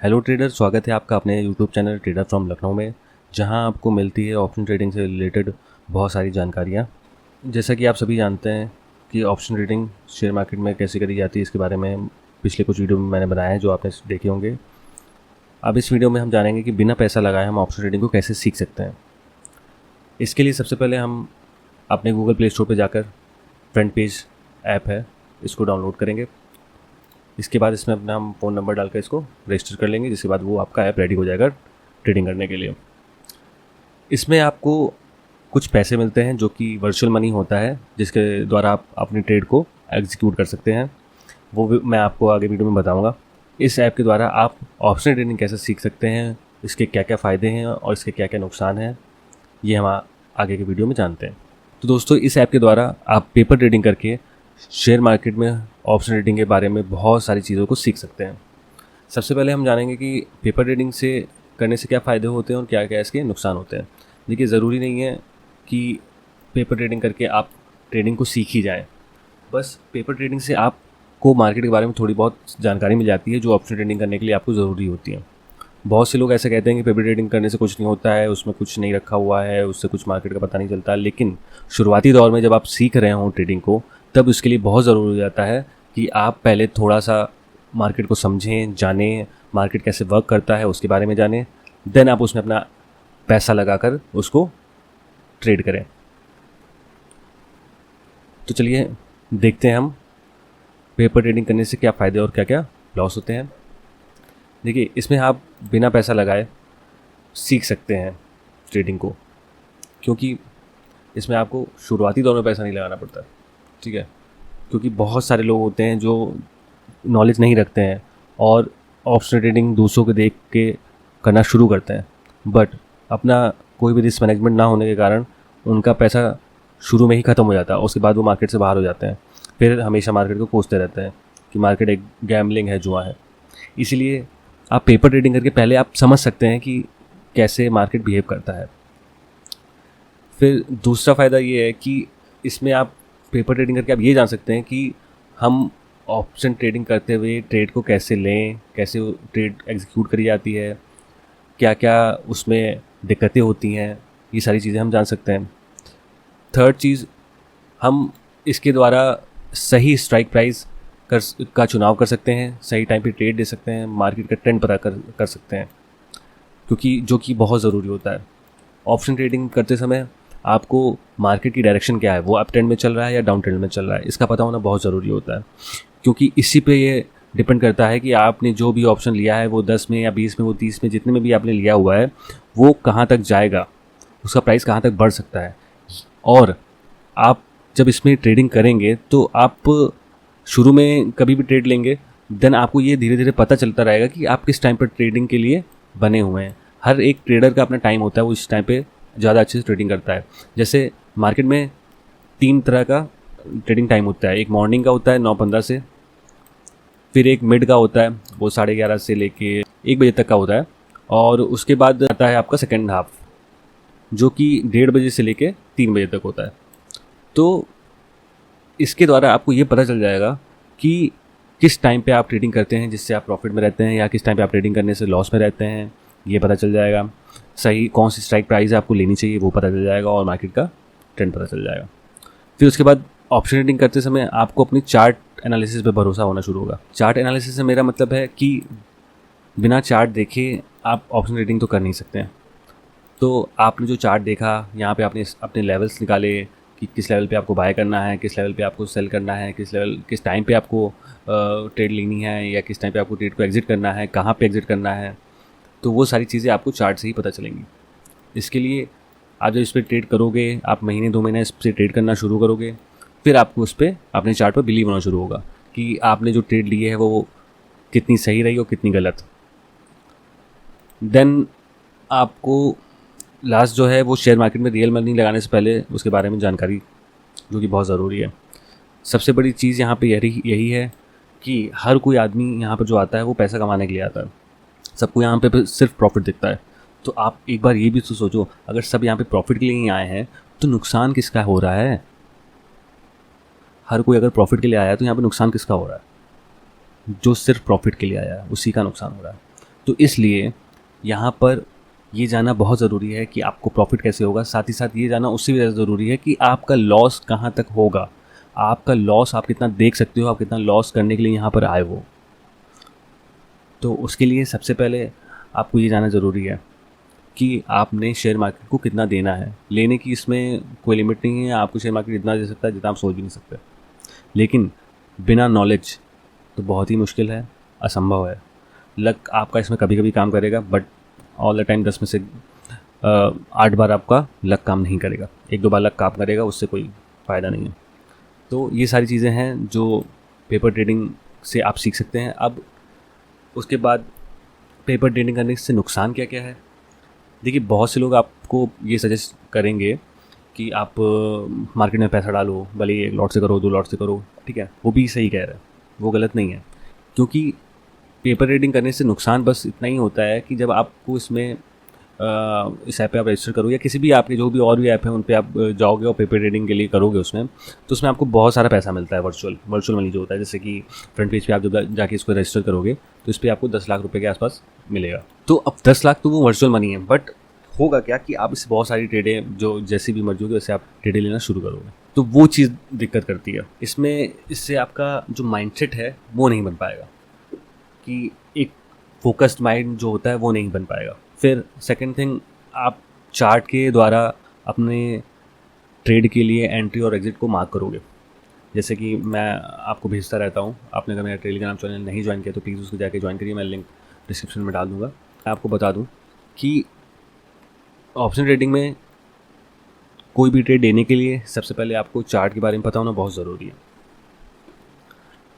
Hello trader, स्वागत है आपका अपने YouTube channel trader from Lucknow में, जहां आपको मिलती है ऑप्शन ट्रेडिंग से रिलेटेड बहुत सारी जानकारियां। जैसा कि आप सभी जानते हैं कि ऑप्शन ट्रेडिंग शेयर मार्केट में कैसे करी जाती है, इसके बारे में पिछले कुछ वीडियो में मैंने बनाया है जो आपने देखे होंगे। अब इस वीडियो में हम जानेंगे कि बिना पैसा लगाए हम ऑप्शन ट्रेडिंग को कैसे सीख सकते हैं। इसके लिए सबसे पहले हम अपने गूगल प्ले स्टोर पर जाकर फ्रंट पेज ऐप है, इसको डाउनलोड करेंगे। इसके बाद इसमें अपना हम फ़ोन नंबर डालकर इसको रजिस्टर कर लेंगे, जिसके बाद वो आपका ऐप रेडी हो जाएगा ट्रेडिंग करने के लिए। इसमें आपको कुछ पैसे मिलते हैं जो कि वर्चुअल मनी होता है, जिसके द्वारा आप अपनी ट्रेड को एग्जीक्यूट कर सकते हैं। वो भी मैं आपको आगे वीडियो में बताऊंगा। इस ऐप के द्वारा आप ऑप्शन ट्रेडिंग कैसे सीख सकते हैं, इसके क्या क्या फ़ायदे हैं और इसके क्या क्या नुकसान हैं, ये हम आगे के वीडियो में जानते हैं। तो दोस्तों, इस ऐप के द्वारा आप पेपर ट्रेडिंग करके शेयर मार्केट में ऑप्शन ट्रेडिंग के बारे में बहुत सारी चीज़ों को सीख सकते हैं। सबसे पहले हम जानेंगे कि पेपर ट्रेडिंग से करने से क्या फ़ायदे होते हैं और क्या क्या इसके नुकसान होते हैं। देखिए, ज़रूरी नहीं है कि पेपर ट्रेडिंग करके आप ट्रेडिंग को सीख ही जाएं। बस पेपर ट्रेडिंग से आपको मार्केट के बारे में थोड़ी बहुत जानकारी मिल जाती है जो ऑप्शन ट्रेडिंग करने के लिए आपको ज़रूरी होती है। बहुत से लोग ऐसे कहते हैं कि पेपर ट्रेडिंग करने से कुछ नहीं होता है, उसमें कुछ नहीं रखा हुआ है, उससे कुछ मार्केट का पता नहीं चलता। लेकिन शुरुआती दौर में जब आप सीख रहे हों ट्रेडिंग को, तब उसके लिए बहुत ज़रूरी हो जाता है कि आप पहले थोड़ा सा मार्केट को समझें, जानें, मार्केट कैसे वर्क करता है उसके बारे में जानें। देन आप उसमें अपना पैसा लगाकर उसको ट्रेड करें। तो चलिए देखते हैं हम पेपर ट्रेडिंग करने से क्या फ़ायदे और क्या क्या लॉस होते हैं। देखिए, इसमें आप बिना पैसा लगाए सीख सकते हैं ट्रेडिंग को, क्योंकि इसमें आपको शुरुआती दौर में पैसा नहीं लगाना पड़ता, ठीक है। क्योंकि बहुत सारे लोग होते हैं जो नॉलेज नहीं रखते हैं और ऑप्शन ट्रेडिंग दूसरों को देख के करना शुरू करते हैं, बट अपना कोई भी रिस्क मैनेजमेंट ना होने के कारण उनका पैसा शुरू में ही ख़त्म हो जाता है। उसके बाद वो मार्केट से बाहर हो जाते हैं, फिर हमेशा मार्केट को कोसते रहते हैं कि मार्केट एक गैम्बलिंग है, जुआ है। इसीलिए आप पेपर ट्रेडिंग करके पहले आप समझ सकते हैं कि कैसे मार्केट बिहेव करता है। फिर दूसरा फ़ायदा ये है कि इसमें आप पेपर ट्रेडिंग करके आप ये जान सकते हैं कि हम ऑप्शन ट्रेडिंग करते हुए ट्रेड को कैसे लें, कैसे ट्रेड एग्जीक्यूट करी जाती है, क्या क्या उसमें दिक्कतें होती हैं, ये सारी चीज़ें हम जान सकते हैं। थर्ड चीज़, हम इसके द्वारा सही स्ट्राइक प्राइस का चुनाव कर सकते हैं, सही टाइम पे ट्रेड दे सकते हैं, मार्केट का ट्रेंड पता कर सकते हैं, क्योंकि जो कि बहुत ज़रूरी होता है। ऑप्शन ट्रेडिंग करते समय आपको मार्केट की डायरेक्शन क्या है, वो अप ट्रेंड में चल रहा है या डाउन ट्रेंड में चल रहा है, इसका पता होना बहुत ज़रूरी होता है। क्योंकि इसी पे ये डिपेंड करता है कि आपने जो भी ऑप्शन लिया है वो 10 में या 20 में, वो 30 में, जितने में भी आपने लिया हुआ है, वो कहाँ तक जाएगा, उसका प्राइस कहाँ तक बढ़ सकता है। और आप जब इसमें ट्रेडिंग करेंगे तो आप शुरू में कभी भी ट्रेड लेंगे, देन आपको ये धीरे धीरे पता चलता रहेगा कि आप किस टाइम पर ट्रेडिंग के लिए बने हुए हैं। हर एक ट्रेडर का अपना टाइम होता है, वो इस टाइम पे ज़्यादा अच्छे से ट्रेडिंग करता है। जैसे मार्केट में 3 तरह का ट्रेडिंग टाइम होता है। एक मॉर्निंग का होता है 9:15 से, फिर एक मिड का होता है, वो 11:30 से लेके 1 बजे तक का होता है, और उसके बाद आता है आपका सेकेंड हाफ, जो कि 1:30 बजे से लेके 3 बजे तक होता है। तो इसके द्वारा आपको ये पता चल जाएगा कि किस टाइम पे आप ट्रेडिंग करते हैं जिससे आप प्रॉफिट में रहते हैं, या किस टाइम पे आप ट्रेडिंग करने से लॉस में रहते हैं, ये पता चल जाएगा। सही कौन सी स्ट्राइक प्राइस आपको लेनी चाहिए वो पता चल जाएगा, और मार्केट का ट्रेंड पता चल जाएगा। फिर उसके बाद ऑप्शन ट्रेडिंग करते समय आपको अपनी चार्ट एनालिसिस पे भरोसा होना शुरू होगा। चार्ट एनालिसिस से मेरा मतलब है कि बिना चार्ट देखे आप ऑप्शन ट्रेडिंग तो कर नहीं सकते हैं। तो आपने जो चार्ट देखा, यहाँ पे आपने अपने लेवल्स निकाले कि किस लेवल पे आपको बाय करना है, किस लेवल पे आपको सेल करना है, किस टाइम पे आपको ट्रेड लेनी है, या किस टाइम पे आपको ट्रेड को एग्जिट करना है, कहाँ पे एग्जिट करना है। तो वो सारी चीज़ें आपको चार्ट से ही पता चलेंगी। इसके लिए आप जब इस पर ट्रेड करोगे, आप महीने 2 महीने इस पर ट्रेड करना शुरू करोगे, फिर आपको उस पर अपने चार्ट पर बिलीव होना शुरू होगा कि आपने जो ट्रेड ली है वो कितनी सही रही और कितनी गलत। देन आपको लास्ट जो है वो शेयर मार्केट में रियल मनी लगाने से पहले उसके बारे में जानकारी, जो कि बहुत ज़रूरी है। सबसे बड़ी चीज़ यहाँ पे यही है कि हर कोई आदमी यहाँ पर जो आता है वो पैसा कमाने के लिए आता है। सबको यहाँ पे सिर्फ प्रॉफिट दिखता है। तो आप एक बार ये भी तो सोचो, अगर सब यहाँ पे प्रॉफिट के लिए ही आए हैं तो नुकसान किसका हो रहा है। हर कोई अगर प्रॉफिट के लिए आया है तो यहाँ पे नुकसान किसका हो रहा है? जो सिर्फ प्रॉफिट के लिए आया है उसी का नुकसान हो रहा है। तो इसलिए यहाँ पर ये जानना बहुत ज़रूरी है कि आपको प्रॉफिट कैसे होगा, साथ ही साथ ये जानना उससे भी ज़्यादा ज़रूरी है कि आपका लॉस कहाँ तक होगा, आपका लॉस आप कितना देख सकते हो, आप कितना लॉस करने के लिए यहाँ पर आए हो। तो उसके लिए सबसे पहले आपको ये जानना ज़रूरी है कि आपने शेयर मार्केट को कितना देना है। लेने की इसमें कोई लिमिट नहीं है, आपको शेयर मार्केट इतना दे सकता है जितना आप सोच भी नहीं सकते, लेकिन बिना नॉलेज तो बहुत ही मुश्किल है, असंभव है। लक आपका इसमें कभी कभी काम करेगा, बट ऑल द टाइम 10 में से 8 बार आपका लक काम नहीं करेगा। 1-2 बार लक काम करेगा, उससे कोई फ़ायदा नहीं है। तो ये सारी चीज़ें हैं जो पेपर ट्रेडिंग से आप सीख सकते हैं। अब उसके बाद पेपर ट्रेडिंग करने से नुकसान क्या क्या है। देखिए, बहुत से लोग आपको ये सजेस्ट करेंगे कि आप मार्केट में पैसा डालो, भले 1 लॉट से करो, 2 लॉट से करो, ठीक है, वो भी सही कह रहे हैं, वो गलत नहीं है। क्योंकि पेपर ट्रेडिंग करने से नुकसान बस इतना ही होता है कि जब आपको इसमें इस ऐप पे आप रजिस्टर करोगे या किसी भी आपके जो भी और भी ऐप है उन पे आप जाओगे और पेपर ट्रेडिंग के लिए करोगे उसमें, तो उसमें आपको बहुत सारा पैसा मिलता है वर्चुअल मनी जो होता है। जैसे कि फ्रंट पेज पे आप जब जाके इसको रजिस्टर करोगे तो इस पर आपको 10 लाख रुपए के आसपास मिलेगा। तो अब 10 लाख तो वो वर्चुअल मनी है, बट होगा क्या कि आप इससे बहुत सारी ट्रेडें जो जैसी भी मर्जी होगी वैसे आप ट्रेडें लेना शुरू करोगे, तो वो चीज़ दिक्कत करती है इसमें। इससे आपका जो माइंडसेट है वो नहीं बन पाएगा, कि एक फोकस्ड माइंड जो होता है वो नहीं बन पाएगा। फिर सेकंड थिंग, आप चार्ट के द्वारा अपने ट्रेड के लिए एंट्री और एग्जिट को मार्क करोगे। जैसे कि मैं आपको भेजता रहता हूँ, आपने अगर मेरा टेलीग्राम चैनल नहीं ज्वाइन किया तो प्लीज़ उसको जाके ज्वाइन करिए, मैं लिंक डिस्क्रिप्शन में डाल दूँगा। मैं आपको बता दूँ कि ऑप्शन ट्रेडिंग में कोई भी ट्रेड देने के लिए सबसे पहले आपको चार्ट के बारे में पता होना बहुत ज़रूरी है।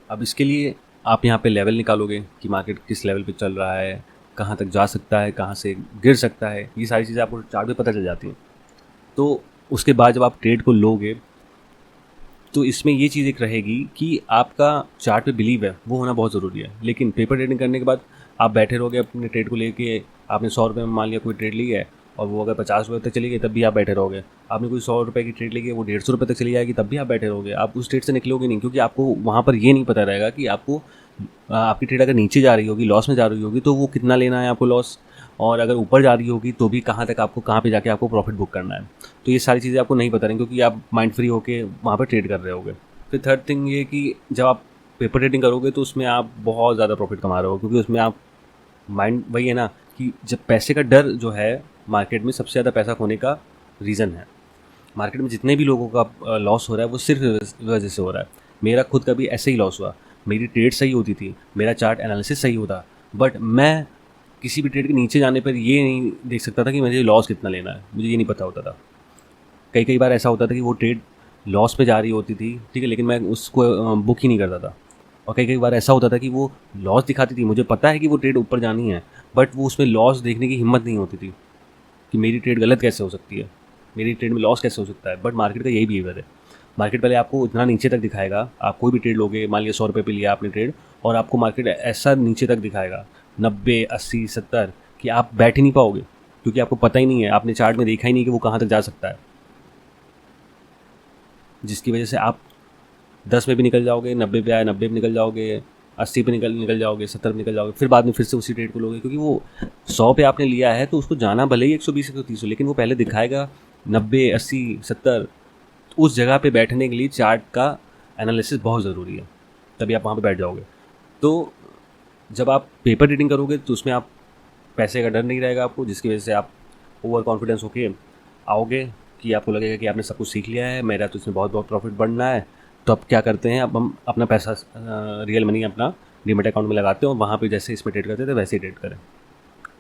अब इसके लिए आप यहाँ पे लेवल निकालोगे कि मार्केट किस लेवल पे चल रहा है, कहाँ तक जा सकता है, कहाँ से गिर सकता है, ये सारी चीज़ें आपको चार्ट पे पता चल जाती हैं। तो उसके बाद जब आप ट्रेड को लोगे तो इसमें ये चीज़ एक रहेगी कि आपका चार्ट पे बिलीव है, वो होना बहुत ज़रूरी है। लेकिन पेपर ट्रेडिंग करने के बाद आप बैठे रहोगे अपने ट्रेड को लेके, आपने 100 रुपये में मान लिया कोई ट्रेड ली है और वो अगर 50 रुपये तक चली गई तब भी आप बैठे रहोगे। आपने कोई 100 रुपये की ट्रेड ली है, वो 150 रुपये तक चली जाएगी तब भी आप बैठे रहोगे। आप उस ट्रेड से निकलोगे नहीं, क्योंकि आपको वहाँ पर ये नहीं पता रहेगा कि आपको आपकी ट्रेड अगर नीचे जा रही होगी, लॉस में जा रही होगी, तो वो कितना लेना है आपको लॉस, और अगर ऊपर जा रही होगी तो भी कहाँ तक आपको, कहाँ पे जाके आपको प्रॉफिट बुक करना है। तो ये सारी चीज़ें आपको नहीं पता रहेंगी, क्योंकि आप माइंड फ्री होकर वहाँ पर ट्रेड कर रहे होगे। फिर थर्ड थिंग ये कि जब आप पेपर ट्रेडिंग करोगे तो उसमें आप बहुत ज़्यादा प्रॉफिट कमा रहे हो, क्योंकि उसमें आप माइंड वही है ना कि जब पैसे का डर जो है मार्केट में सबसे ज़्यादा पैसा खोने का रीज़न है। मार्केट में जितने भी लोगों का लॉस हो रहा है वो सिर्फ वजह से हो रहा है। मेरा खुद का भी ऐसे ही लॉस हुआ, मेरी ट्रेड सही होती थी, मेरा चार्ट एनालिसिस सही होता, बट मैं किसी भी ट्रेड के नीचे जाने पर ये नहीं देख सकता था कि मुझे लॉस कितना लेना है, मुझे ये नहीं पता होता था। कई बार ऐसा होता था कि वो ट्रेड लॉस पे जा रही होती थी, ठीक है, लेकिन मैं उसको बुक ही नहीं करता था। और कई बार ऐसा होता था कि वो लॉस दिखाती थी, मुझे पता है कि वो ट्रेड ऊपर जानी है, बट वो उसमें लॉस देखने की हिम्मत नहीं होती थी कि मेरी ट्रेड गलत कैसे हो सकती है, मेरी ट्रेड में लॉस कैसे हो सकता है। बट मार्केट का यही बिहेवियर है, मार्केट पहले आपको इतना नीचे तक दिखाएगा। आप कोई भी ट्रेड लोगे, मान लिया 100 रुपये पे लिया आपने ट्रेड, और आपको मार्केट ऐसा नीचे तक दिखाएगा 90, 80, 70 कि आप बैठ ही नहीं पाओगे, क्योंकि आपको पता ही नहीं है, आपने चार्ट में देखा ही नहीं कि वो कहाँ तक जा सकता है, जिसकी वजह से आप 10 में भी निकल जाओगे, 90 पे आए 90 पे निकल जाओगे, 80 पे निकल जाओगे, 70 पे निकल जाओगे, फिर बाद में फिर से उसी ट्रेड को लोगे, क्योंकि वो 100 पे आपने लिया है तो उसको जाना भले ही 120, 130 हो, लेकिन वो पहले दिखाएगा 90, 80, 70। उस जगह पे बैठने के लिए चार्ट का एनालिसिस बहुत ज़रूरी है, तभी आप वहाँ पे बैठ जाओगे। तो जब आप पेपर ट्रेडिंग करोगे तो उसमें आप पैसे का डर नहीं रहेगा आपको, जिसकी वजह से आप ओवर कॉन्फिडेंस होके आओगे कि आपको लगेगा कि आपने सब कुछ सीख लिया है, मेरा तो इसमें बहुत प्रॉफिट बढ़ना है। तो अब क्या करते हैं, अब हम अपना पैसा रियल मनी अपना डीमैट अकाउंट में लगाते हैं और वहाँ पे जैसे इसमें ट्रेड करते थे वैसे ही ट्रेड करें,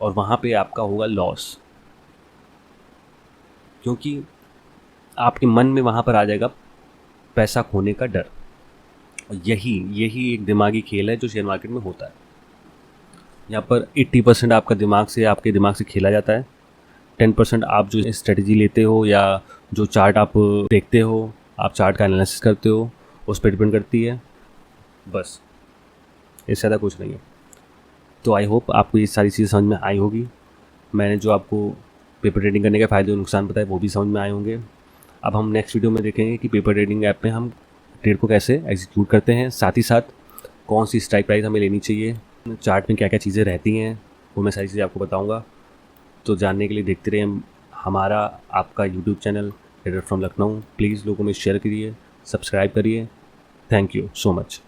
और वहाँ पे आपका होगा लॉस, क्योंकि आपके मन में वहाँ पर आ जाएगा पैसा खोने का डर। यही एक दिमागी खेल है जो शेयर मार्केट में होता है। यहाँ पर 80% आपके दिमाग से खेला जाता है, 10% आप जो स्ट्रेटजी लेते हो या जो चार्ट आप देखते हो, आप चार्ट का एनालिसिस करते हो, उस पर डिपेंड करती है, बस इससे ज़्यादा कुछ नहीं है। तो आई होप आपको ये सारी चीज़ें समझ में आई होगी। मैंने जो आपको पेपर ट्रेडिंग करने के फ़ायदे और नुकसान बताए वो भी समझ में आए होंगे। अब हम नेक्स्ट वीडियो में देखेंगे कि पेपर ट्रेडिंग ऐप में हम ट्रेड को कैसे एग्जीक्यूट करते हैं, साथ ही साथ कौन सी स्ट्राइक प्राइस हमें लेनी चाहिए, चार्ट में क्या क्या चीज़ें रहती हैं, वो मैं सारी चीज़ें आपको बताऊँगा। तो जानने के लिए देखते रहिए हमारा आपका YouTube channel trader from Lucknow. Please लोगों में शेयर करिए, सब्सक्राइब करिए। Thank you so much.